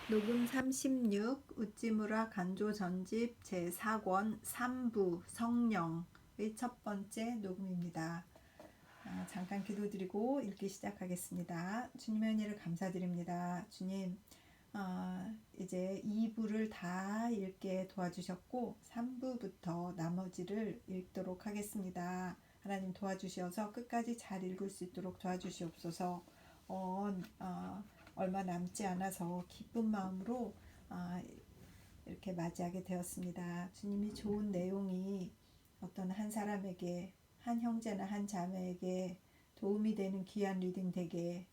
녹음 36 우찌무라 간조 전집 제4권 3부 성령의 첫 번째 녹음입니다. 잠깐 기도드리고 읽기 시작하겠습니다. 주님의 은혜를 감사드립니다. 주님, 이제 2부를 다 읽게 도와주셨고 3부부터 나머지를 읽도록 하겠습니다. 하나님 도와주셔서 끝까지 잘 읽을 수 있도록 도와주시옵소서. 얼마 남지 않아서 기쁜 마음으로 이렇게 맞이하게 되었습니다. 주님이 좋은 내용이 어떤 한 사람에게, 한 형제나 한 자매에게 도움이 되는 귀한 리딩 되게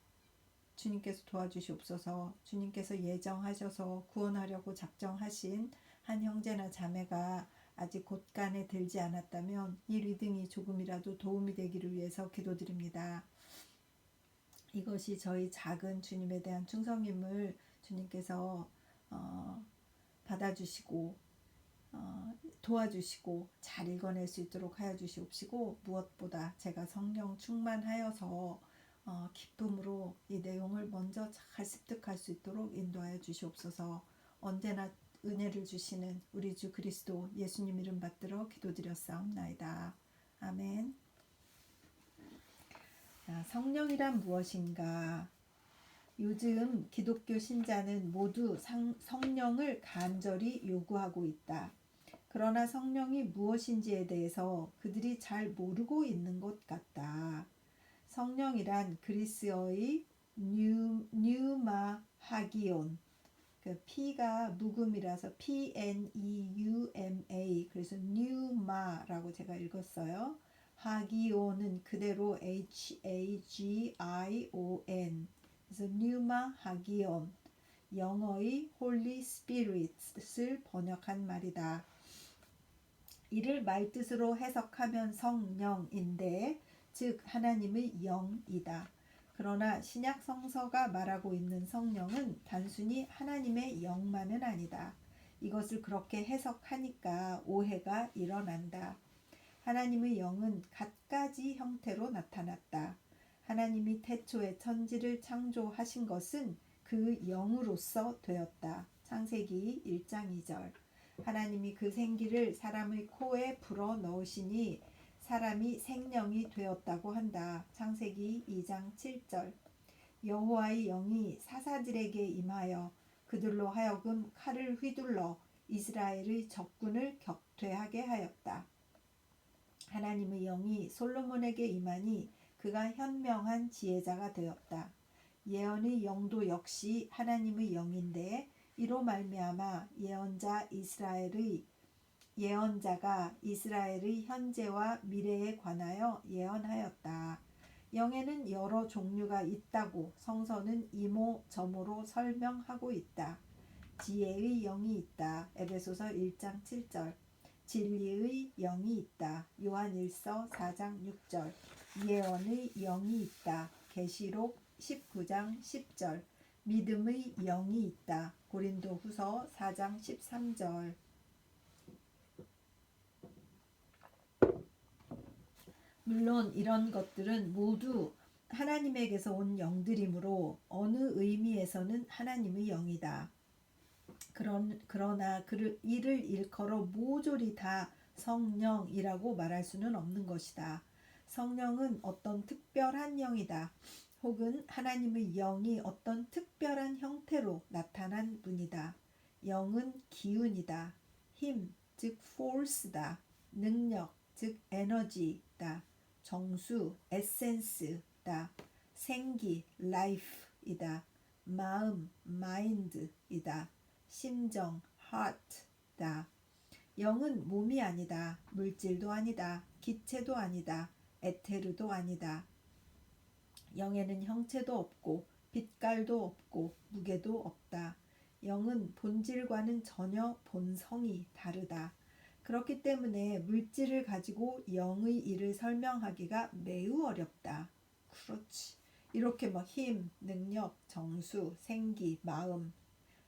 주님께서 도와주시옵소서. 주님께서 예정하셔서 구원하려고 작정하신 한 형제나 자매가 아직 곳간에 들지 않았다면 이 리딩이 조금이라도 도움이 되기를 위해서 기도드립니다. 이것이 저희 작은 주님에 대한 충성임을 주님께서 받아주시고 도와주시고 잘 읽어낼 수 있도록 하여 주시옵시고, 무엇보다 제가 성령 충만하여서 기쁨으로 이 내용을 먼저 잘 습득할 수 있도록 인도하여 주시옵소서. 언제나 은혜를 주시는 우리 주 그리스도 예수님 이름 받들어 기도드렸사옵나이다. 아멘. 성령이란 무엇인가? 요즘 기독교 신자는 모두 성령을 간절히 요구하고 있다. 그러나 성령이 무엇인지에 대해서 그들이 잘 모르고 있는 것 같다. 성령이란 그리스어의 뉴마하기온, 그 P가 묵음이라서 PNEUMA, 그래서 뉴마라고 제가 읽었어요. 하기온은 그대로 HAGION, 그래서 뉴마 하기온, 영어의 Holy Spirit을 번역한 말이다. 이를 말뜻으로 해석하면 성령인데, 즉 하나님의 영이다. 그러나 신약 성서가 말하고 있는 성령은 단순히 하나님의 영만은 아니다. 이것을 그렇게 해석하니까 오해가 일어난다. 하나님의 영은 갖가지 형태로 나타났다. 하나님이 태초에 천지를 창조하신 것은 그 영으로서 되었다. 창세기 1장 2절. 하나님이 그 생기를 사람의 코에 불어 넣으시니 사람이 생명이 되었다고 한다. 창세기 2장 7절. 여호와의 영이 사사들에게 임하여 그들로 하여금 칼을 휘둘러 이스라엘의 적군을 격퇴하게 하였다. 하나님의 영이 솔로몬에게 임하니 그가 현명한 지혜자가 되었다. 예언의 영도 역시 하나님의 영인데, 이로 말미암아 예언자가 이스라엘의 현재와 미래에 관하여 예언하였다. 영에는 여러 종류가 있다고 성서는 이모저모로 설명하고 있다. 지혜의 영이 있다. 에베소서 1장 7절. 진리의 영이 있다. 요한일서 4장 6절. 예언의 영이 있다. 계시록 19장 10절. 믿음의 영이 있다. 고린도후서 4장 13절. 물론 이런 것들은 모두 하나님에게서 온 영들이므로 어느 의미에서는 하나님의 영이다. 그러나 이를 일컬어 모조리 다 성령이라고 말할 수는 없는 것이다. 성령은 어떤 특별한 영이다. 혹은 하나님의 영이 어떤 특별한 형태로 나타난 분이다. 영은 기운이다. 힘, 즉 force다. 능력, 즉 에너지다. 정수, 에센스다. 생기, life이다. 마음, mind이다. 심정, heart다. 영은 몸이 아니다. 물질도 아니다. 기체도 아니다. 에테르도 아니다. 영에는 형체도 없고 빛깔도 없고 무게도 없다. 영은 본질과는 전혀 본성이 다르다. 그렇기 때문에 물질을 가지고 영의 일을 설명하기가 매우 어렵다. 그렇지. 이렇게 막 힘, 능력, 정수, 생기, 마음,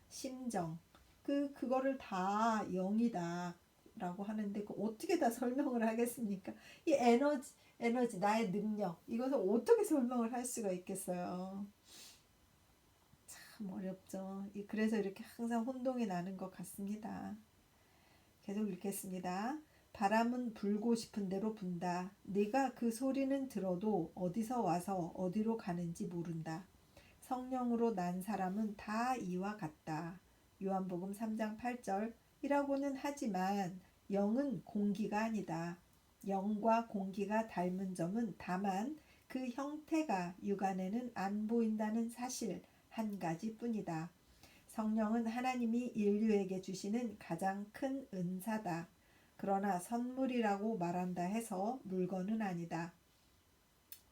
심정, 그거를 다 영이다 라고 하는데 어떻게 다 설명을 하겠습니까? 이 에너지, 나의 능력, 이것을 어떻게 설명을 할 수가 있겠어요? 참 어렵죠. 그래서 이렇게 항상 혼동이 나는 것 같습니다. 계속 읽겠습니다. 바람은 불고 싶은 대로 분다. 네가 그 소리는 들어도 어디서 와서 어디로 가는지 모른다. 성령으로 난 사람은 다 이와 같다. 요한복음 3장 8절이라고는 하지만 영은 공기가 아니다. 영과 공기가 닮은 점은 다만 그 형태가 육안에는 안 보인다는 사실 한 가지뿐이다. 성령은 하나님이 인류에게 주시는 가장 큰 은사다. 그러나 선물이라고 말한다 해서 물건은 아니다.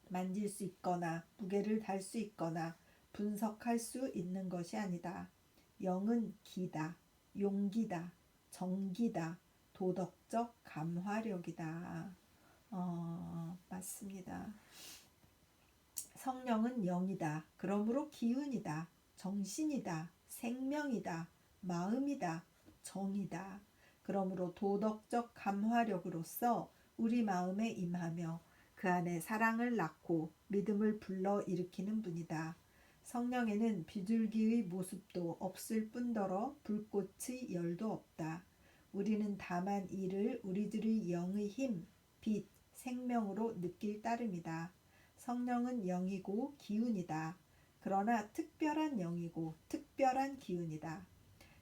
만질 수 있거나 무게를 달 수 있거나 분석할 수 있는 것이 아니다. 영은 기다, 용기다, 정기다, 도덕적 감화력이다. 맞습니다. 성령은 영이다. 그러므로 기운이다. 정신이다. 생명이다. 마음이다. 정이다. 그러므로 도덕적 감화력으로서 우리 마음에 임하며 그 안에 사랑을 낳고 믿음을 불러 일으키는 분이다. 성령에는 비둘기의 모습도 없을 뿐더러 불꽃의 열도 없다. 우리는 다만 이를 우리들의 영의 힘, 빛, 생명으로 느낄 따름이다. 성령은 영이고 기운이다. 그러나 특별한 영이고 특별한 기운이다.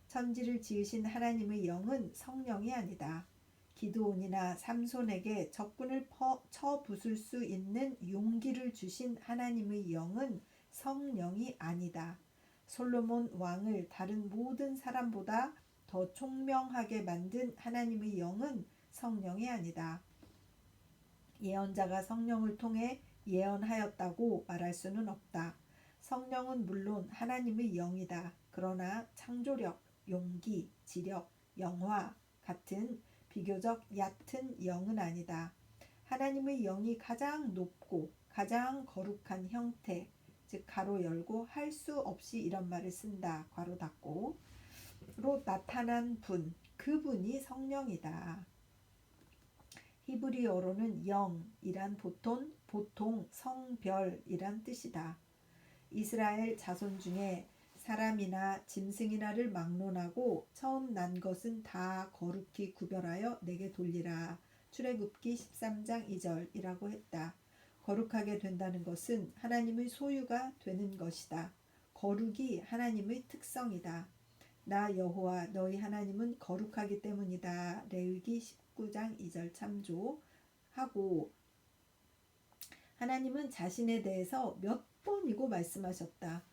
천지를 지으신 하나님의 영은 성령이 아니다. 기드온이나 삼손에게 적군을 쳐부술 수 있는 용기를 주신 하나님의 영은 성령이 아니다. 솔로몬 왕을 다른 모든 사람보다 더 총명하게 만든 하나님의 영은 성령이 아니다. 예언자가 성령을 통해 예언하였다고 말할 수는 없다. 성령은 물론 하나님의 영이다. 그러나 창조력, 용기, 지력, 영화 같은 비교적 얕은 영은 아니다. 하나님의 영이 가장 높고 가장 거룩한 형태, 즉 가로 열고 할 수 없이 이런 말을 쓴다. 괄호 닫고 로 나타난 분, 그분이 성령이다. 히브리어로는 영이란 보통 성별이란 뜻이다. 이스라엘 자손 중에 사람이나 짐승이나를 막론하고 처음 난 것은 다 거룩히 구별하여 내게 돌리라. 출애굽기 13장 2절이라고 했다. 거룩하게 된다는 것은 하나님의 소유가 되는 것이다. 거룩이 하나님의 특성이다. 나 여호와 너희 하나님은 거룩하기 때문이다. 레위기 19장 2절 참조하고 하나님은 자신에 대해서 몇 번이고 말씀하셨다.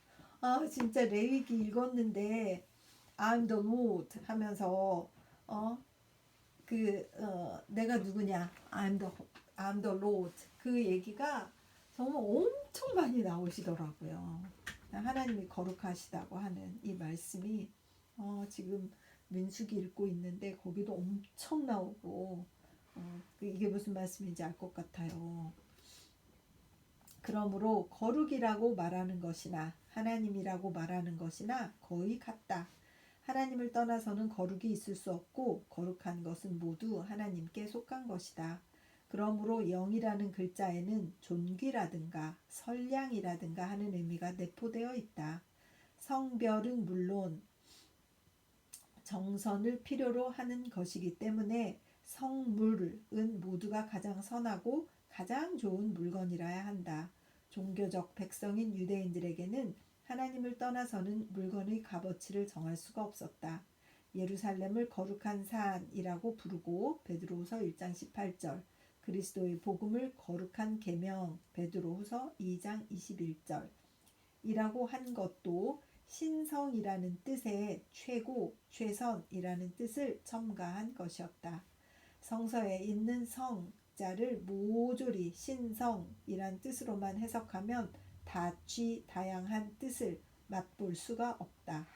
진짜 레위기 읽었는데 I'm the Lord 하면서 내가 누구냐 I'm the Lord 그 얘기가 정말 엄청 많이 나오시더라고요. 하나님이 거룩하시다고 하는 이 말씀이 지금 민수기 읽고 있는데 거기도 엄청 나오고 이게 무슨 말씀인지 알 것 같아요. 그러므로 거룩이라고 말하는 것이나 하나님이라고 말하는 것이나 거의 같다. 하나님을 떠나서는 거룩이 있을 수 없고 거룩한 것은 모두 하나님께 속한 것이다. 그러므로 영이라는 글자에는 존귀라든가 선량이라든가 하는 의미가 내포되어 있다. 성별은 물론 정선을 필요로 하는 것이기 때문에 성물은 모두가 가장 선하고 가장 좋은 물건이라야 한다. 종교적 백성인 유대인들에게는 하나님을 떠나서는 물건의 값어치를 정할 수가 없었다. 예루살렘을 거룩한 산이라고 부르고 베드로후서 1장 18절, 그리스도의 복음을 거룩한 계명 베드로후서 2장 21절이라고 한 것도 신성이라는 뜻의 최고, 최선이라는 뜻을 첨가한 것이었다. 성서에 있는 성자를 모조리 신성이란 뜻으로만 해석하면 다양한 뜻을 맛볼 수가 없다.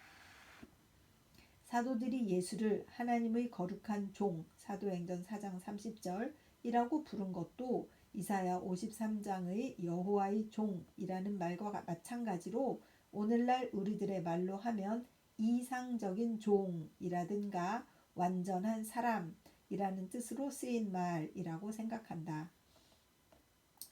사도들이 예수를 하나님의 거룩한 종, 사도행전 4장 30절이라고 부른 것도 이사야 53장의 여호와의 종이라는 말과 마찬가지로 오늘날 우리들의 말로 하면 이상적인 종이라든가 완전한 사람이라는 뜻으로 쓰인 말이라고 생각한다.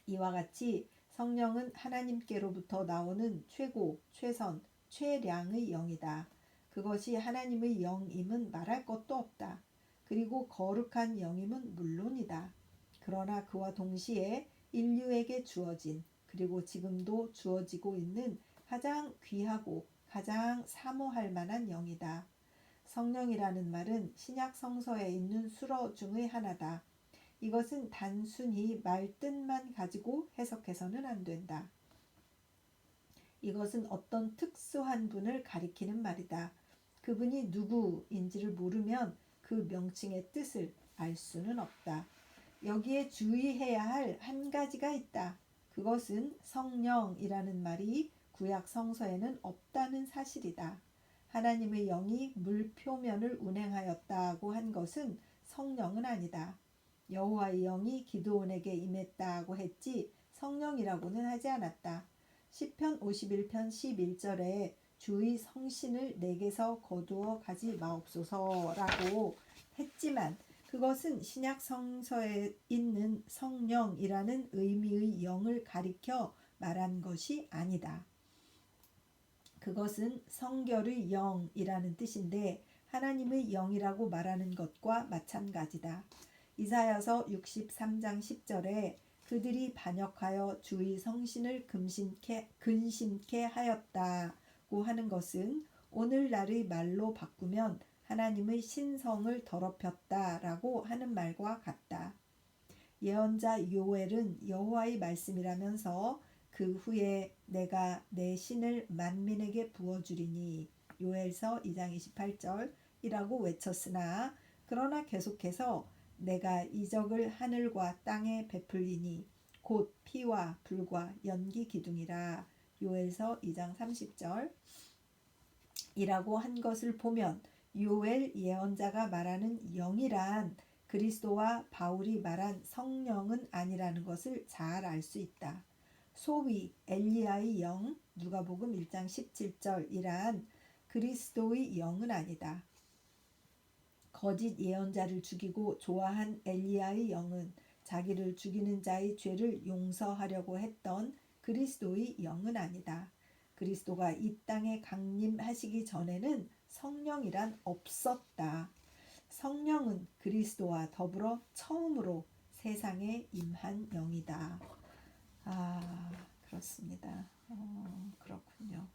이와 같이 성령은 하나님께로부터 나오는 최고, 최선, 최량의 영이다. 그것이 하나님의 영임은 말할 것도 없다. 그리고 거룩한 영임은 물론이다. 그러나 그와 동시에 인류에게 주어진 그리고 지금도 주어지고 있는 가장 귀하고 가장 사모할 만한 영이다. 성령이라는 말은 신약 성서에 있는 수러 중의 하나다. 이것은 단순히 말뜻만 가지고 해석해서는 안 된다. 이것은 어떤 특수한 분을 가리키는 말이다. 그분이 누구인지를 모르면 그 명칭의 뜻을 알 수는 없다. 여기에 주의해야 할 한 가지가 있다. 그것은 성령이라는 말이 구약 성서에는 없다는 사실이다. 하나님의 영이 물 표면을 운행하였다고 한 것은 성령은 아니다. 여호와의 영이 기드온에게 임했다고 했지 성령이라고는 하지 않았다. 시편 51편 11절에 주의 성신을 내게서 거두어 가지 마옵소서라고 했지만 그것은 신약 성서에 있는 성령이라는 의미의 영을 가리켜 말한 것이 아니다. 그것은 성결의 영이라는 뜻인데 하나님의 영이라고 말하는 것과 마찬가지다. 이사야서 63장 10절에 그들이 반역하여 주의 성신을 근심케 하였다고 하는 것은 오늘날의 말로 바꾸면 하나님의 신성을 더럽혔다라고 하는 말과 같다. 예언자 요엘은 여호와의 말씀이라면서 그 후에 내가 내 신을 만민에게 부어주리니 요엘서 2장 28절이라고 외쳤으나 그러나 계속해서 내가 이적을 하늘과 땅에 베풀리니 곧 피와 불과 연기 기둥이라 요엘서 2장 30절 이라고 한 것을 보면 요엘 예언자가 말하는 영이란 그리스도와 바울이 말한 성령은 아니라는 것을 잘 알 수 있다. 소위 엘리야의 영 누가복음 1장 17절이란 그리스도의 영은 아니다. 거짓 예언자를 죽이고 좋아한 엘리야의 영은 자기를 죽이는 자의 죄를 용서하려고 했던 그리스도의 영은 아니다. 그리스도가 이 땅에 강림하시기 전에는 성령이란 없었다. 성령은 그리스도와 더불어 처음으로 세상에 임한 영이다. 그렇습니다. 그렇군요.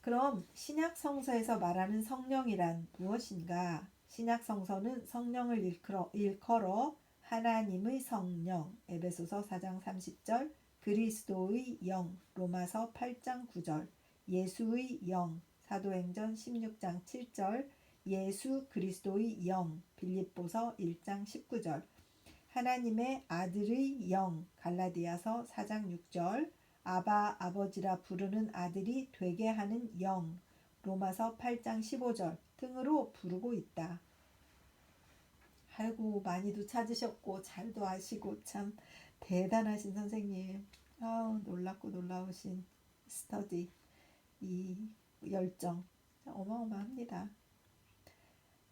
그럼 신약 성서에서 말하는 성령이란 무엇인가? 신약 성서는 성령을 일컬어 하나님의 성령 에베소서 4장 30절, 그리스도의 영 로마서 8장 9절, 예수의 영 사도행전 16장 7절, 예수 그리스도의 영 빌립보서 1장 19절, 하나님의 아들의 영 갈라디아서 4장 6절, 아바 아버지라 부르는 아들이 되게 하는 영 로마서 8장 15절 등으로 부르고 있다. 아이고 많이도 찾으셨고 잘도 아시고 참 대단하신 선생님. 놀랍고 놀라우신 스터디 이 열정 어마어마합니다.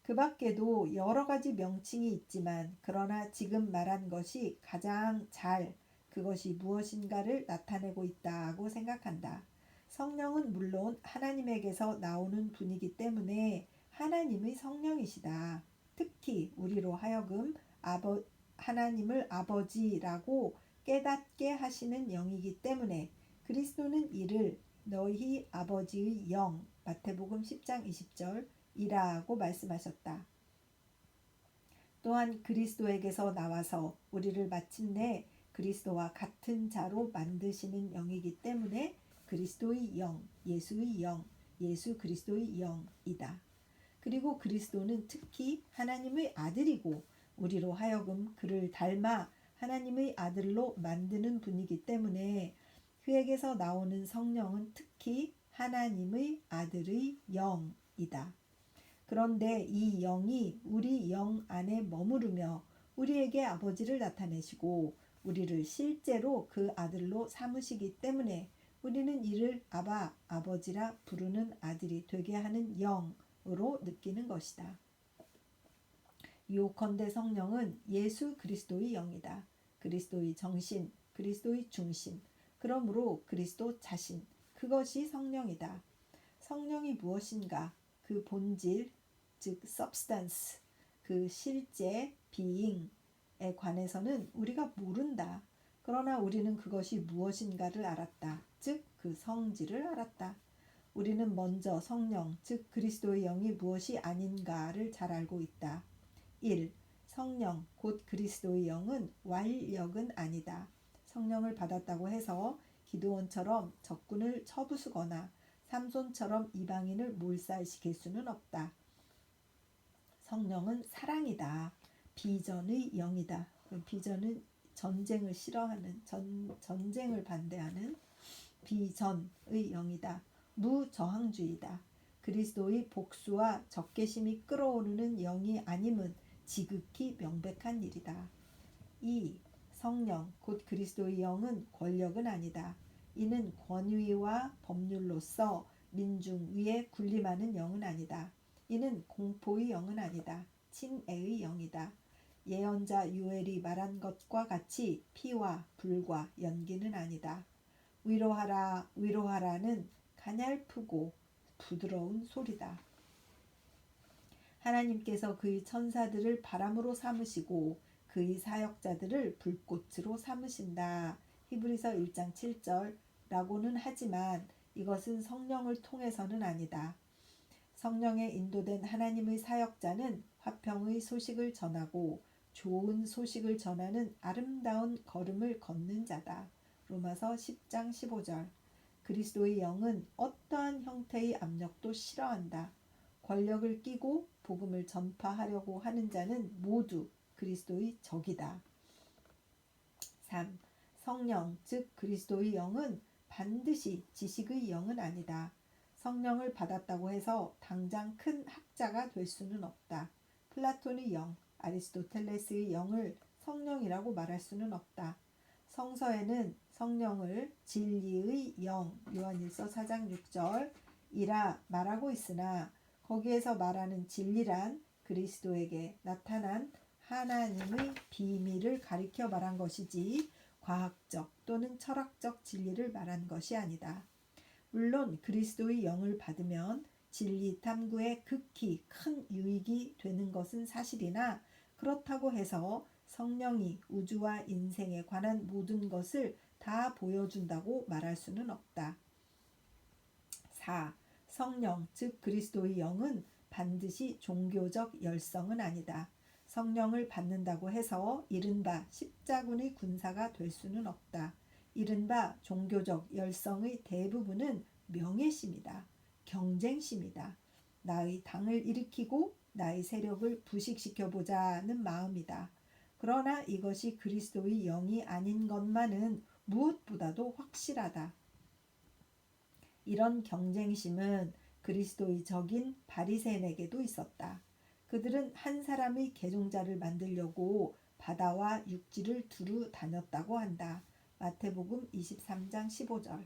그 밖에도 여러 가지 명칭이 있지만 그러나 지금 말한 것이 가장 잘 그것이 무엇인가를 나타내고 있다고 생각한다. 성령은 물론 하나님에게서 나오는 분이기 때문에 하나님의 성령이시다. 특히 우리로 하여금 하나님을 아버지라고 깨닫게 하시는 영이기 때문에 그리스도는 이를 너희 아버지의 영 마태복음 10장 20절 이라고 말씀하셨다. 또한 그리스도에게서 나와서 우리를 마침내 그리스도와 같은 자로 만드시는 영이기 때문에 그리스도의 영, 예수의 영, 예수 그리스도의 영이다. 그리고 그리스도는 특히 하나님의 아들이고 우리로 하여금 그를 닮아 하나님의 아들로 만드는 분이기 때문에 그에게서 나오는 성령은 특히 하나님의 아들의 영이다. 그런데 이 영이 우리 영 안에 머무르며 우리에게 아버지를 나타내시고 우리를 실제로 그 아들로 삼으시기 때문에 우리는 이를 아바, 아버지라 부르는 아들이 되게 하는 영으로 느끼는 것이다. 요컨대 성령은 예수 그리스도의 영이다. 그리스도의 정신, 그리스도의 중심, 그러므로 그리스도 자신, 그것이 성령이다. 성령이 무엇인가? 그 본질, 즉 substance, 그 실제, being에 관해서는 우리가 모른다. 그러나 우리는 그것이 무엇인가를 알았다. 즉 그 성질을 알았다. 우리는 먼저 성령, 즉 그리스도의 영이 무엇이 아닌가를 잘 알고 있다. 1. 성령, 곧 그리스도의 영은 완력은 아니다. 성령을 받았다고 해서 기드온처럼 적군을 쳐부수거나 삼손처럼 이방인을 몰살시킬 수는 없다. 성령은 사랑이다. 비전의 영이다. 비전은 전쟁을 싫어하는, 전쟁을 반대하는 비전의 영이다. 무저항주의다. 그리스도의 복수와 적개심이 끌어오르는 영이 아님은 지극히 명백한 일이다. 2. 성령, 곧 그리스도의 영은 권력은 아니다. 이는 권위와 법률로서 민중 위에 군림하는 영은 아니다. 이는 공포의 영은 아니다. 친애의 영이다. 예언자 요엘이 말한 것과 같이 피와 불과 연기는 아니다. 위로하라, 위로하라는 가냘프고 부드러운 소리다. 하나님께서 그의 천사들을 바람으로 삼으시고 그의 사역자들을 불꽃으로 삼으신다. 히브리서 1장 7절라고는 하지만 이것은 성령을 통해서는 아니다. 성령에 인도된 하나님의 사역자는 화평의 소식을 전하고 좋은 소식을 전하는 아름다운 걸음을 걷는 자다. 로마서 10장 15절. 그리스도의 영은 어떠한 형태의 압력도 싫어한다. 권력을 끼고 복음을 전파하려고 하는 자는 모두 그리스도의 적이다. 3. 성령, 즉 그리스도의 영은 반드시 지식의 영은 아니다. 성령을 받았다고 해서 당장 큰 학자가 될 수는 없다. 플라톤의 영, 아리스토텔레스의 영을 성령이라고 말할 수는 없다. 성서에는 성령을 진리의 영, 요한일서 4장 6절이라 말하고 있으나 거기에서 말하는 진리란 그리스도에게 나타난 하나님의 비밀을 가리켜 말한 것이지 과학적 또는 철학적 진리를 말한 것이 아니다. 물론 그리스도의 영을 받으면 진리 탐구에 극히 큰 유익이 되는 것은 사실이나 그렇다고 해서 성령이 우주와 인생에 관한 모든 것을 다 보여준다고 말할 수는 없다. 4. 성령, 즉 그리스도의 영은 반드시 종교적 열성은 아니다. 성령을 받는다고 해서 이른바 십자군의 군사가 될 수는 없다. 이른바 종교적 열성의 대부분은 명예심이다. 경쟁심이다. 나의 당을 일으키고 나의 세력을 부식시켜보자는 마음이다. 그러나 이것이 그리스도의 영이 아닌 것만은 무엇보다도 확실하다. 이런 경쟁심은 그리스도의 적인 바리새인에게도 있었다. 그들은 한 사람의 계종자를 만들려고 바다와 육지를 두루 다녔다고 한다. 마태복음 23장 15절.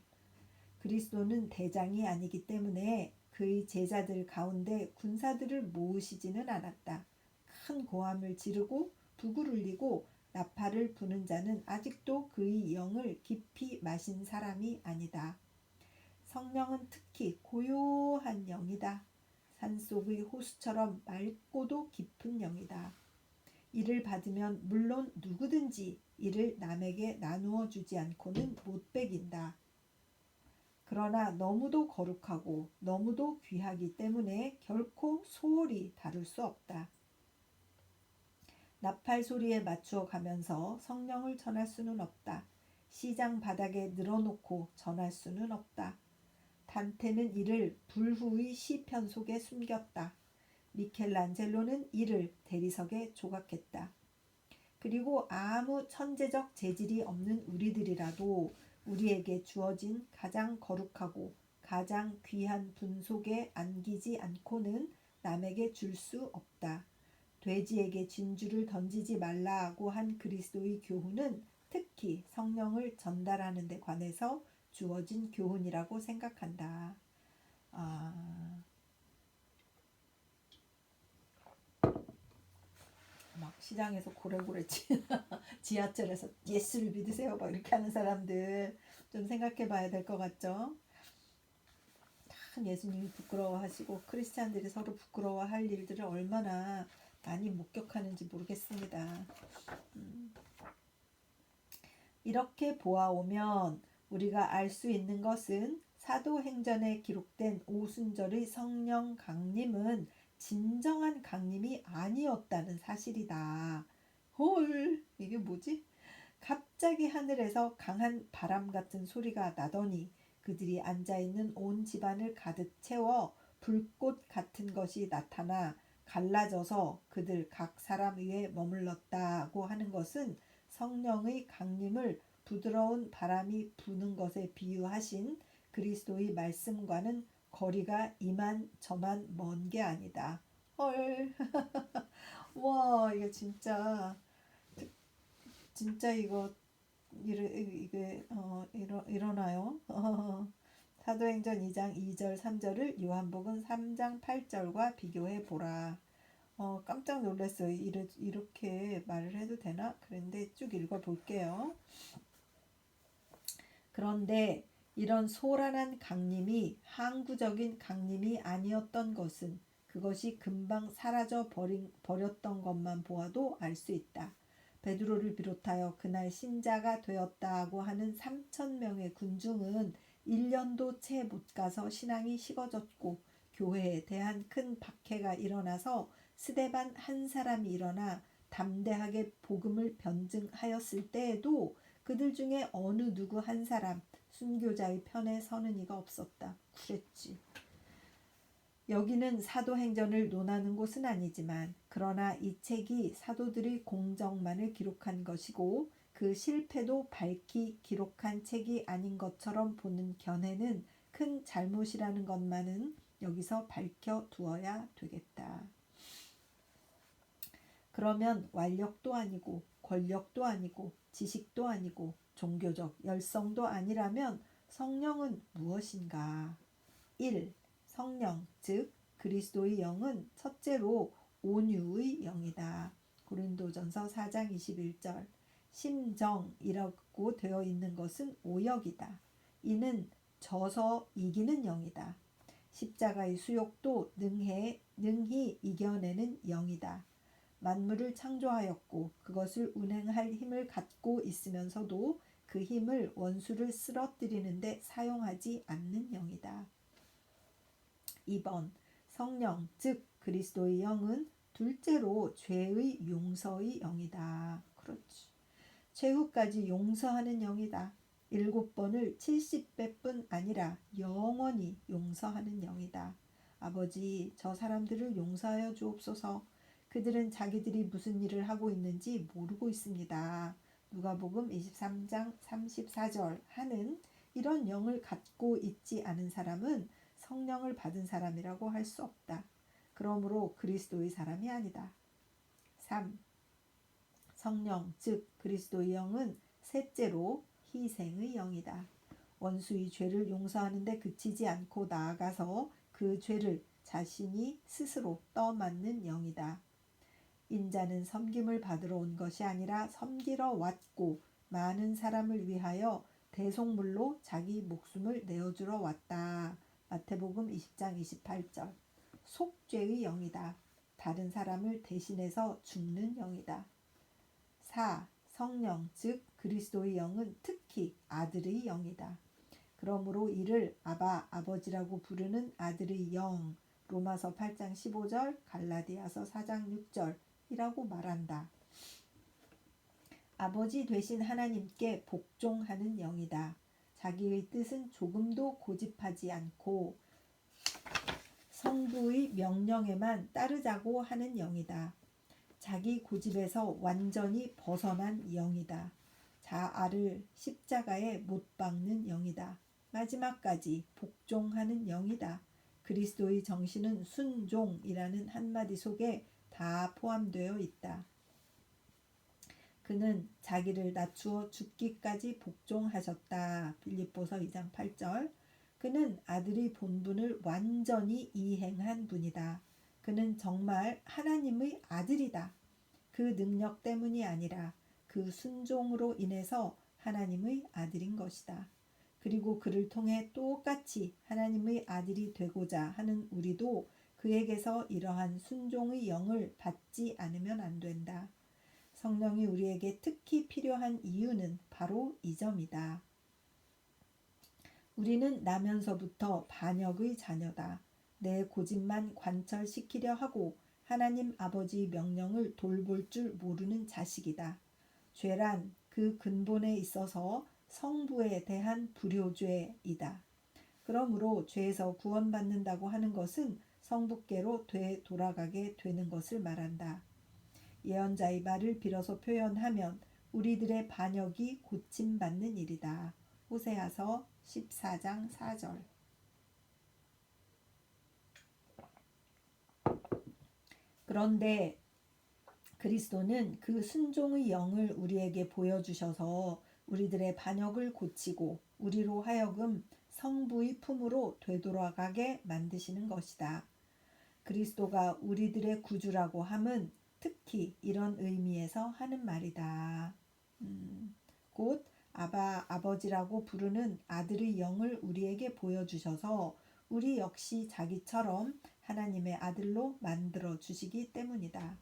그리스도는 대장이 아니기 때문에 그의 제자들 가운데 군사들을 모으시지는 않았다. 큰 고함을 지르고 북을 울리고 나팔을 부는 자는 아직도 그의 영을 깊이 마신 사람이 아니다. 성령은 특히 고요한 영이다. 산속의 호수처럼 맑고도 깊은 영이다. 이를 받으면 물론 누구든지 이를 남에게 나누어 주지 않고는 못 배긴다. 그러나 너무도 거룩하고 너무도 귀하기 때문에 결코 소홀히 다룰 수 없다. 나팔 소리에 맞추어 가면서 성령을 전할 수는 없다. 시장 바닥에 늘어놓고 전할 수는 없다. 단테는 이를 불후의 시편 속에 숨겼다. 미켈란젤로는 이를 대리석에 조각했다. 그리고 아무 천재적 재질이 없는 우리들이라도 우리에게 주어진 가장 거룩하고 가장 귀한 분 속에 안기지 않고는 남에게 줄 수 없다. 돼지에게 진주를 던지지 말라고 한 그리스도의 교훈은 특히 성령을 전달하는 데 관해서 주어진 교훈이라고 생각한다. 막 시장에서 고래고래 지하철에서 예수를 믿으세요 막 이렇게 하는 사람들 좀 생각해 봐야 될 것 같죠. 참 예수님이 부끄러워하시고 크리스찬들이 서로 부끄러워할 일들을 얼마나 많이 목격하는지 모르겠습니다. 이렇게 보아오면 우리가 알 수 있는 것은 사도행전에 기록된 오순절의 성령 강림은 진정한 강림이 아니었다는 사실이다. 헐, 이게 뭐지? 갑자기 하늘에서 강한 바람 같은 소리가 나더니 그들이 앉아있는 온 집안을 가득 채워 불꽃 같은 것이 나타나 갈라져서 그들 각 사람 위에 머물렀다고 하는 것은 성령의 강림을 부드러운 바람이 부는 것에 비유하신 그리스도의 말씀과는 거리가 이만저만 먼 게 아니다. 헐, 와, 이게 진짜 이거 이게 일어나요? 사도행전 2장 2절 3절을 요한복음 3장 8절과 비교해 보라. 깜짝 놀랐어요. 이렇게 말을 해도 되나? 그런데 쭉 읽어볼게요. 그런데 이런 소란한 강림이 항구적인 강림이 아니었던 것은 그것이 금방 사라져 버렸던 것만 보아도 알 수 있다. 베드로를 비롯하여 그날 신자가 되었다고 하는 3,000명의 군중은 1년도 채 못 가서 신앙이 식어졌고 교회에 대한 큰 박해가 일어나서 스데반 한 사람이 일어나 담대하게 복음을 변증하였을 때에도 그들 중에 어느 누구 한 사람 순교자의 편에 서는 이가 없었다. 그랬지. 여기는 사도행전을 논하는 곳은 아니지만 그러나 이 책이 사도들의 공적만을 기록한 것이고 그 실패도 밝히 기록한 책이 아닌 것처럼 보는 견해는 큰 잘못이라는 것만은 여기서 밝혀두어야 되겠다. 그러면 완력도 아니고 권력도 아니고 지식도 아니고 종교적 열성도 아니라면 성령은 무엇인가? 1. 성령, 즉 그리스도의 영은 첫째로 온유의 영이다. 고린도전서 4장 21절. 심정이라고 되어 있는 것은 오역이다. 이는 져서 이기는 영이다. 십자가의 수욕도 능히 이겨내는 영이다. 만물을 창조하였고 그것을 운행할 힘을 갖고 있으면서도 그 힘을 원수를 쓰러뜨리는데 사용하지 않는 영이다. 2번 성령 즉 그리스도의 영은 둘째로 죄의 용서의 영이다. 그렇지. 최후까지 용서하는 영이다. 7번을 70배뿐 아니라 영원히 용서하는 영이다. 아버지, 저 사람들을 용서하여 주옵소서. 그들은 자기들이 무슨 일을 하고 있는지 모르고 있습니다. 누가복음 23장 34절 하는 이런 영을 갖고 있지 않은 사람은 성령을 받은 사람이라고 할 수 없다. 그러므로 그리스도의 사람이 아니다. 3. 성령 즉 그리스도의 영은 셋째로 희생의 영이다. 원수의 죄를 용서하는 데 그치지 않고 나아가서 그 죄를 자신이 스스로 떠맡는 영이다. 인자는 섬김을 받으러 온 것이 아니라 섬기러 왔고 많은 사람을 위하여 대속물로 자기 목숨을 내어주러 왔다. 마태복음 20장 28절. 속죄의 영이다. 다른 사람을 대신해서 죽는 영이다. 4. 성령 즉 그리스도의 영은 특히 아들의 영이다. 그러므로 이를 아버지라고 부르는 아들의 영 로마서 8장 15절 갈라디아서 4장 6절이라고 말한다. 아버지 되신 하나님께 복종하는 영이다. 자기의 뜻은 조금도 고집하지 않고 성부의 명령에만 따르자고 하는 영이다. 자기 고집에서 완전히 벗어난 영이다. 자아를 십자가에 못 박는 영이다. 마지막까지 복종하는 영이다. 그리스도의 정신은 순종이라는 한마디 속에 다 포함되어 있다. 그는 자기를 낮추어 죽기까지 복종하셨다. 빌립보서 2장 8절. 그는 아들의 본분을 완전히 이행한 분이다. 그는 정말 하나님의 아들이다. 그 능력 때문이 아니라 그 순종으로 인해서 하나님의 아들인 것이다. 그리고 그를 통해 똑같이 하나님의 아들이 되고자 하는 우리도 그에게서 이러한 순종의 영을 받지 않으면 안 된다. 성령이 우리에게 특히 필요한 이유는 바로 이 점이다. 우리는 나면서부터 반역의 자녀다. 내 고집만 관철시키려 하고 하나님 아버지의 명령을 돌볼 줄 모르는 자식이다. 죄란 그 근본에 있어서 성부에 대한 불효죄이다. 그러므로 죄에서 구원받는다고 하는 것은 성부께로 되돌아가게 되는 것을 말한다. 예언자의 말을 빌어서 표현하면 우리들의 반역이 고침받는 일이다. 호세아서 14장 4절. 그런데 그리스도는 그 순종의 영을 우리에게 보여주셔서 우리들의 반역을 고치고 우리로 하여금 성부의 품으로 되돌아가게 만드시는 것이다. 그리스도가 우리들의 구주라고 함은 특히 이런 의미에서 하는 말이다. 곧 아버지라고 부르는 아들의 영을 우리에게 보여주셔서 우리 역시 자기처럼 하나님의 아들로 만들어 주시기 때문이다.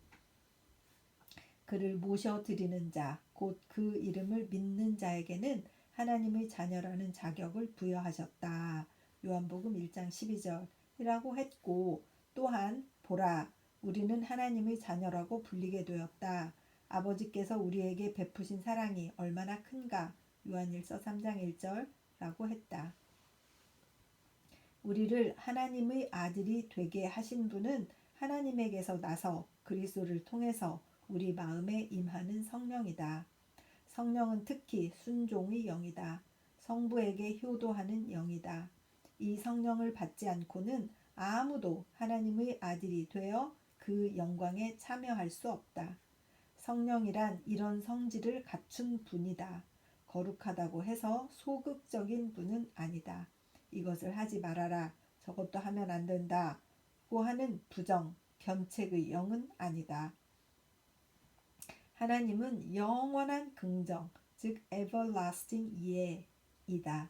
그를 모셔드리는 자, 곧 그 이름을 믿는 자에게는 하나님의 자녀라는 자격을 부여하셨다. 요한복음 1장 12절이라고 했고, 또한 보라, 우리는 하나님의 자녀라고 불리게 되었다. 아버지께서 우리에게 베푸신 사랑이 얼마나 큰가. 요한일서 3장 1절라고 했다. 우리를 하나님의 아들이 되게 하신 분은 하나님에게서 나서 그리스도를 통해서 우리 마음에 임하는 성령이다. 성령은 특히 순종의 영이다. 성부에게 효도하는 영이다. 이 성령을 받지 않고는 아무도 하나님의 아들이 되어 그 영광에 참여할 수 없다. 성령이란 이런 성질을 갖춘 분이다. 거룩하다고 해서 소극적인 분은 아니다. 이것을 하지 말아라, 저것도 하면 안 된다고 하는 부정, 견책의 영은 아니다. 하나님은 영원한 긍정, 즉 everlasting 예이다.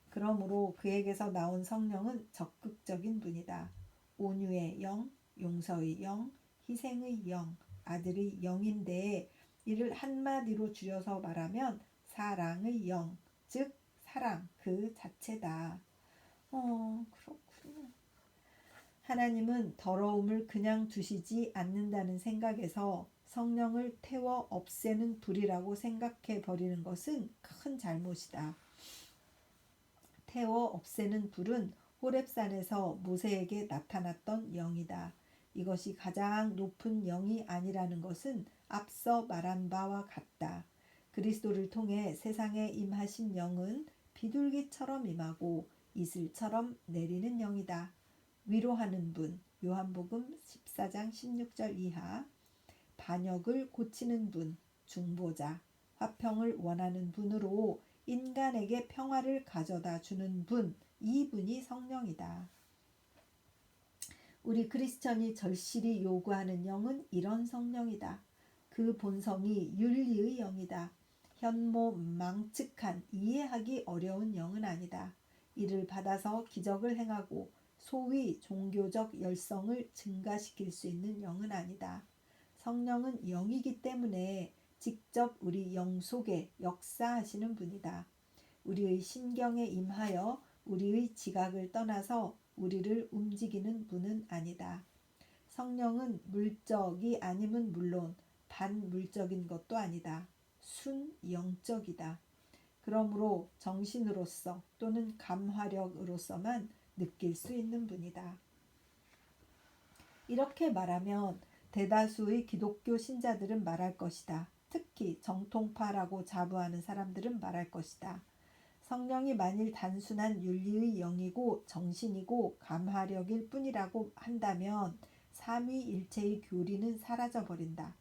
그러므로 그에게서 나온 성령은 적극적인 분이다. 온유의 영, 용서의 영, 희생의 영, 아들의 영인데 이를 한마디로 줄여서 말하면 사랑의 영, 즉 사랑 그 자체다. 그렇군요. 하나님은 더러움을 그냥 두시지 않는다는 생각에서 성령을 태워 없애는 불이라고 생각해 버리는 것은 큰 잘못이다. 태워 없애는 불은 호렙산에서 모세에게 나타났던 영이다. 이것이 가장 높은 영이 아니라는 것은 앞서 말한 바와 같다. 그리스도를 통해 세상에 임하신 영은 비둘기처럼 임하고 이슬처럼 내리는 영이다. 위로하는 분, 요한복음 14장 16절 이하, 반역을 고치는 분, 중보자, 화평을 원하는 분으로 인간에게 평화를 가져다 주는 분, 이분이 성령이다. 우리 크리스천이 절실히 요구하는 영은 이런 성령이다. 그 본성이 윤리의 영이다. 현모 망측한 이해하기 어려운 영은 아니다. 이를 받아서 기적을 행하고 소위 종교적 열성을 증가시킬 수 있는 영은 아니다. 성령은 영이기 때문에 직접 우리 영 속에 역사하시는 분이다. 우리의 심경에 임하여 우리의 지각을 떠나서 우리를 움직이는 분은 아니다. 성령은 물적이 아니면 물론 반물적인 것도 아니다. 순영적이다. 그러므로 정신으로서 또는 감화력으로서만 느낄 수 있는 분이다. 이렇게 말하면 대다수의 기독교 신자들은 말할 것이다. 특히 정통파라고 자부하는 사람들은 말할 것이다. 성령이 만일 단순한 윤리의 영이고 정신이고 감화력일 뿐이라고 한다면 삼위일체의 교리는 사라져버린다.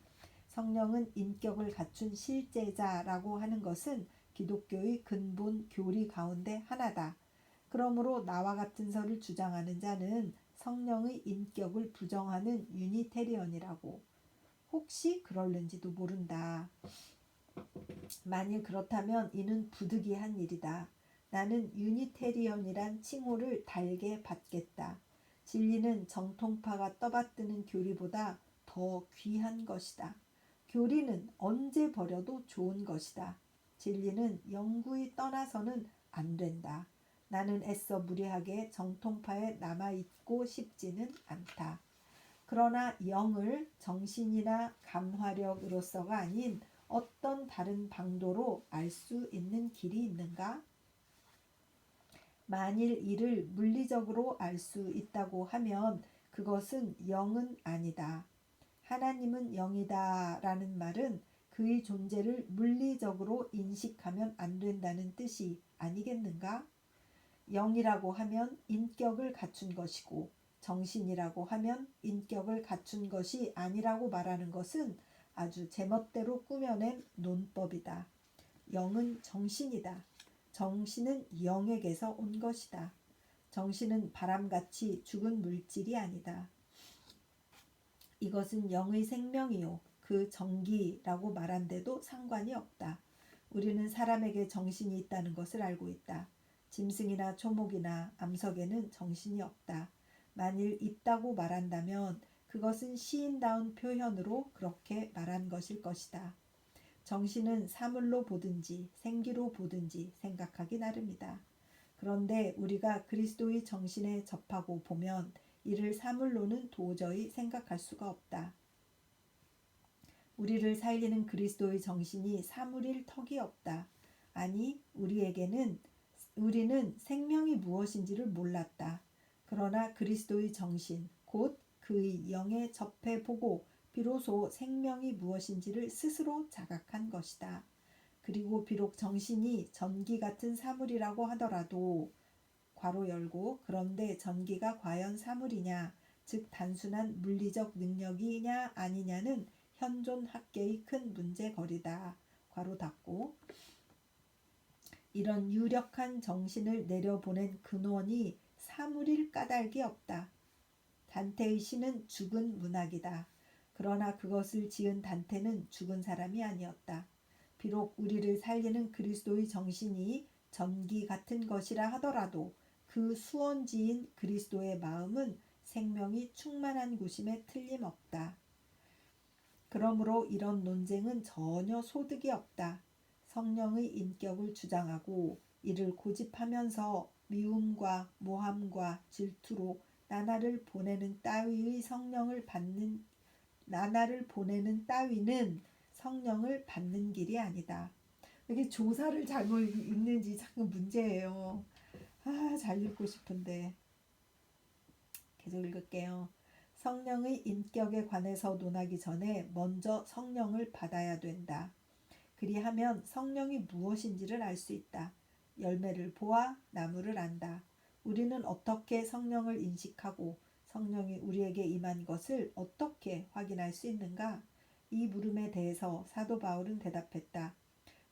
성령은 인격을 갖춘 실제자라고 하는 것은 기독교의 근본 교리 가운데 하나다. 그러므로 나와 같은 설을 주장하는 자는 성령의 인격을 부정하는 유니테리언이라고. 혹시 그럴는지도 모른다. 만일 그렇다면 이는 부득이한 일이다. 나는 유니테리언이란 칭호를 달게 받겠다. 진리는 정통파가 떠받드는 교리보다 더 귀한 것이다. 교리는 언제 버려도 좋은 것이다. 진리는 영구히 떠나서는 안 된다. 나는 애써 무례하게 정통파에 남아있고 싶지는 않다. 그러나 영을 정신이나 감화력으로서가 아닌 어떤 다른 방도로 알 수 있는 길이 있는가? 만일 이를 물리적으로 알 수 있다고 하면 그것은 영은 아니다. 하나님은 영이다 라는 말은 그의 존재를 물리적으로 인식하면 안 된다는 뜻이 아니겠는가? 영이라고 하면 인격을 갖춘 것이고 정신이라고 하면 인격을 갖춘 것이 아니라고 말하는 것은 아주 제멋대로 꾸며낸 논법이다. 영은 정신이다. 정신은 영에게서 온 것이다. 정신은 바람같이 죽은 물질이 아니다. 이것은 영의 생명이요 그 정기라고 말한데도 상관이 없다. 우리는 사람에게 정신이 있다는 것을 알고 있다. 짐승이나 초목이나 암석에는 정신이 없다. 만일 있다고 말한다면 그것은 시인다운 표현으로 그렇게 말한 것일 것이다. 정신은 사물로 보든지 생기로 보든지 생각하기 나름이다. 그런데 우리가 그리스도의 정신에 접하고 보면 이를 사물로는 도저히 생각할 수가 없다. 우리를 살리는 그리스도의 정신이 사물일 턱이 없다. 아니, 우리는 생명이 무엇인지를 몰랐다. 그러나 그리스도의 정신, 곧 그의 영에 접해보고 비로소 생명이 무엇인지를 스스로 자각한 것이다. 그리고 비록 정신이 전기 같은 사물이라고 하더라도 괄호 열고 그런데 전기가 과연 사물이냐, 즉 단순한 물리적 능력이냐 아니냐는 현존 학계의 큰 문제거리다. 괄호 닫고 이런 유력한 정신을 내려보낸 근원이 사물일 까닭이 없다. 단테의 시는 죽은 문학이다. 그러나 그것을 지은 단테는 죽은 사람이 아니었다. 비록 우리를 살리는 그리스도의 정신이 전기 같은 것이라 하더라도 그 수원지인 그리스도의 마음은 생명이 충만한 곳임에 틀림없다. 그러므로 이런 논쟁은 전혀 소득이 없다. 성령의 인격을 주장하고 이를 고집하면서 미움과 모함과 질투로 나날을 보내는 따위는 성령을 받는 길이 아니다. 이게 조사를 잘못 읽는지 자꾸 문제예요. 잘 읽고 싶은데 계속 읽을게요. 성령의 인격에 관해서 논하기 전에 먼저 성령을 받아야 된다. 그리하면 성령이 무엇인지를 알 수 있다. 열매를 보아 나무를 안다. 우리는 어떻게 성령을 인식하고 성령이 우리에게 임한 것을 어떻게 확인할 수 있는가? 이 물음에 대해서 사도 바울은 대답했다.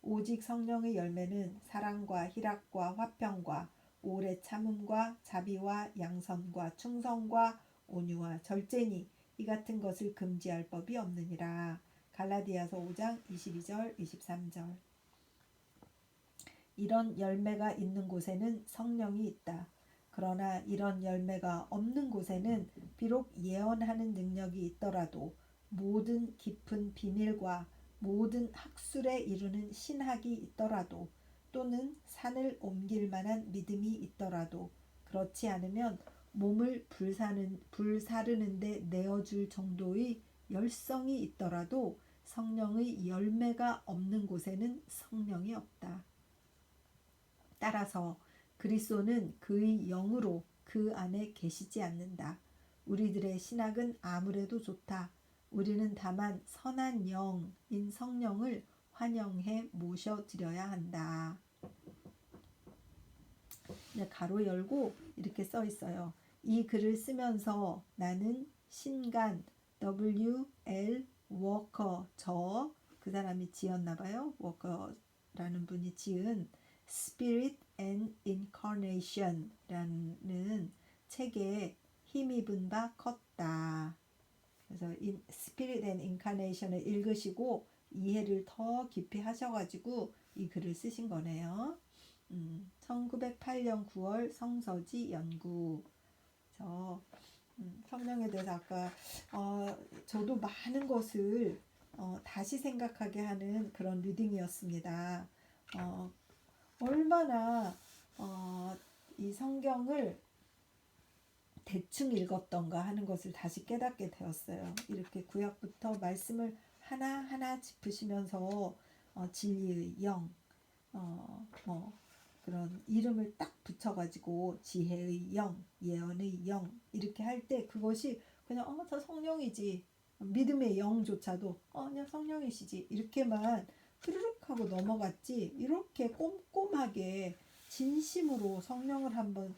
오직 성령의 열매는 사랑과 희락과 화평과 오래 참음과 자비와 양선과 충성과 온유와 절제니 이 같은 것을 금지할 법이 없느니라. 갈라디아서 5장 22절 23절. 이런 열매가 있는 곳에는 성령이 있다. 그러나 이런 열매가 없는 곳에는 비록 예언하는 능력이 있더라도 모든 깊은 비밀과 모든 학술에 이르는 신학이 있더라도 또는 산을 옮길 만한 믿음이 있더라도 그렇지 않으면 몸을 불사르는데 내어줄 정도의 열성이 있더라도 성령의 열매가 없는 곳에는 성령이 없다. 따라서 그리스도는 그의 영으로 그 안에 계시지 않는다. 우리들의 신학은 아무래도 좋다. 우리는 다만 선한 영인 성령을 환영해 모셔드려야 한다. 가로 열고 이렇게 써 있어요. 이 글을 쓰면서 나는 신간 W.L. 워커 그 사람이 지었나 봐요. 워커라는 분이 지은 Spirit and Incarnation 라는 책에 힘입은 바 컸다. 그래서 Spirit and Incarnation을 읽으시고 이해를 더 깊이 하셔가지고 이 글을 쓰신 거네요. 1908년 9월 성서지 연구. 저 성령에 대해서 아까 저도 많은 것을 다시 생각하게 하는 그런 리딩이었습니다. 얼마나 이 성경을 대충 읽었던가 하는 것을 다시 깨닫게 되었어요. 이렇게 구약부터 말씀을 하나하나 짚으시면서 진리의 영, 그런 이름을 딱 붙여가지고 지혜의 영, 예언의 영 이렇게 할 때 그것이 그냥 저 성령이지, 믿음의 영조차도 그냥 성령이시지 이렇게만 흐르륵 하고 넘어갔지, 이렇게 꼼꼼하게 진심으로 성령을 한번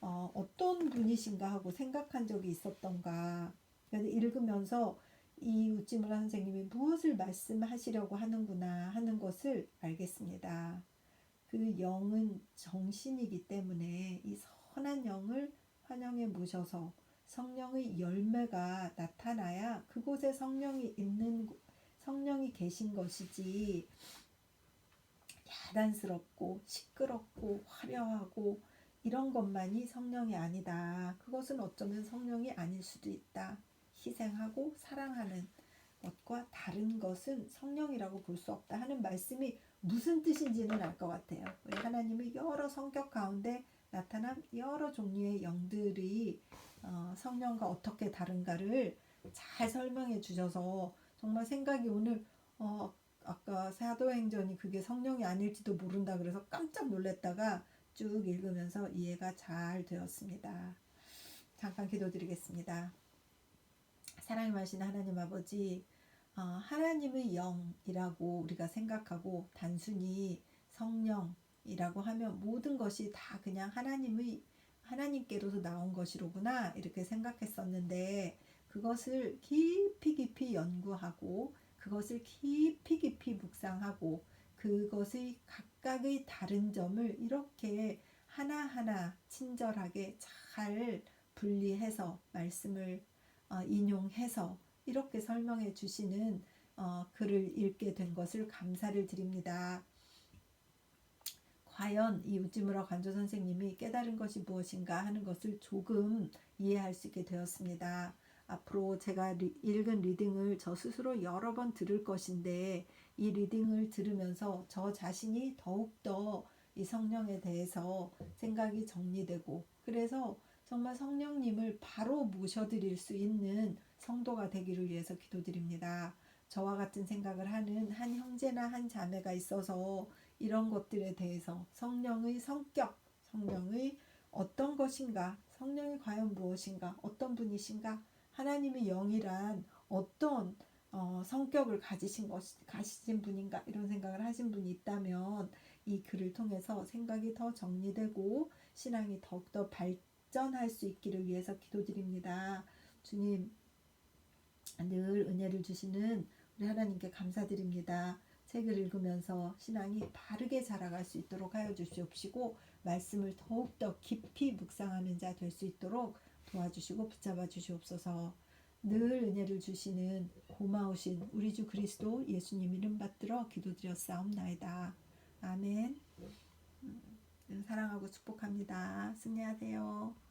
어떤 분이신가 하고 생각한 적이 있었던가. 읽으면서 이 우찌무라 선생님이 무엇을 말씀하시려고 하는구나 하는 것을 알겠습니다. 그 영은 정신이기 때문에 이 선한 영을 환영에 모셔서 성령의 열매가 나타나야 그곳에 성령이 계신 것이지, 야단스럽고 시끄럽고 화려하고 이런 것만이 성령이 아니다. 그것은 어쩌면 성령이 아닐 수도 있다. 희생하고 사랑하는 것과 다른 것은 성령이라고 볼 수 없다 하는 말씀이 무슨 뜻인지는 알 것 같아요. 우리 하나님이 여러 성격 가운데 나타난 여러 종류의 영들이 성령과 어떻게 다른가를 잘 설명해 주셔서 정말 생각이 오늘 아까 사도행전이 그게 성령이 아닐지도 모른다 그래서 깜짝 놀랐다가 쭉 읽으면서 이해가 잘 되었습니다. 잠깐 기도드리겠습니다. 사랑이 많으신 하나님 아버지, 하나님의 영이라고 우리가 생각하고 단순히 성령이라고 하면 모든 것이 다 그냥 하나님께로서 나온 것이로구나 이렇게 생각했었는데, 그것을 깊이 연구하고 그것을 깊이 묵상하고 그것의 각각의 다른 점을 이렇게 하나하나 친절하게 잘 분리해서 말씀을 인용해서 이렇게 설명해 주시는 글을 읽게 된 것을 감사를 드립니다. 과연 이 우찌무라 관조 선생님이 깨달은 것이 무엇인가 하는 것을 조금 이해할 수 있게 되었습니다. 앞으로 제가 읽은 리딩을 저 스스로 여러 번 들을 것인데, 이 리딩을 들으면서 저 자신이 더욱더 이 성령에 대해서 생각이 정리되고, 그래서 정말 성령님을 바로 모셔드릴 수 있는 성도가 되기를 위해서 기도드립니다. 저와 같은 생각을 하는 한 형제나 한 자매가 있어서 이런 것들에 대해서 성령의 성격, 성령의 어떤 것인가, 성령이 과연 무엇인가, 어떤 분이신가, 하나님의 영이란 어떤 성격을 가지신 분인가, 이런 생각을 하신 분이 있다면 이 글을 통해서 생각이 더 정리되고 신앙이 더욱더 발전할 수 있기를 위해서 기도드립니다. 주님, 늘 은혜를 주시는 우리 하나님께 감사드립니다. 책을 읽으면서 신앙이 바르게 자라갈 수 있도록 하여 주시옵시고, 말씀을 더욱더 깊이 묵상하는 자 될 수 있도록 도와주시고 붙잡아 주시옵소서. 늘 은혜를 주시는 고마우신 우리 주 그리스도 예수님 이름 받들어 기도드렸사옵나이다. 아멘. 사랑하고 축복합니다. 승리하세요.